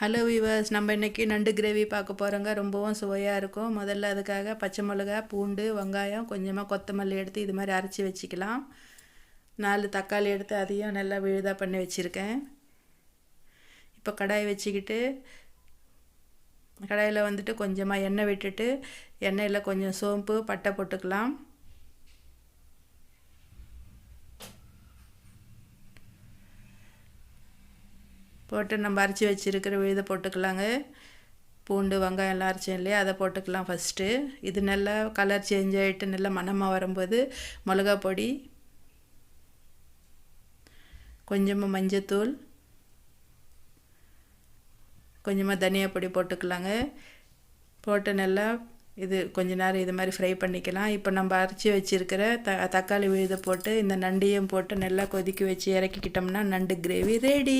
Hello viewers, நம்ம இன்றைக்கி நண்டு கிரேவி பார்க்க போகிறோங்க. ரொம்பவும் சுவையாக இருக்கும். முதல்ல அதுக்காக பச்சை மிளகா, பூண்டு, வெங்காயம், கொஞ்சமாக கொத்தமல்லி எடுத்து இது மாதிரி அரைச்சி வச்சுக்கலாம். 4 தக்காளி எடுத்து அதையும் நல்லா விழுதாக பண்ணி வச்சுருக்கேன். இப்போ கடாய் வச்சுக்கிட்டு கடாயில் வந்துட்டு கொஞ்சமாக எண்ணெய் விட்டுட்டு எண்ணெயில் கொஞ்சம் சோம்பு, பட்டை போட்டுக்கலாம். போட்டு நம்ம அரைச்சி வச்சுருக்கிற விழுதை போட்டுக்கலாங்க. பூண்டு, வெங்காயம் எல்லாம் அரைச்சோம் இல்லையா, அதை போட்டுக்கலாம் ஃபஸ்ட்டு. இது நல்லா கலர் சேஞ்ச் ஆகிட்டு நல்லா மணமாக வரும்போது மிளகா பொடி, கொஞ்சமாக மஞ்சத்தூள், கொஞ்சமாக தனியா பொடி போட்டுக்கலாங்க. போட்டு நல்லா இது கொஞ்ச நேரம் இது மாதிரி ஃப்ரை பண்ணிக்கலாம். இப்போ நம்ம அரைச்சி வச்சுருக்கிற தக்காளி விழுதை போட்டு இந்த நண்டையும் போட்டு நல்லா கொதிக்க வச்சு இறக்கிக்கிட்டோம்னா நண்டு கிரேவி ரெடி.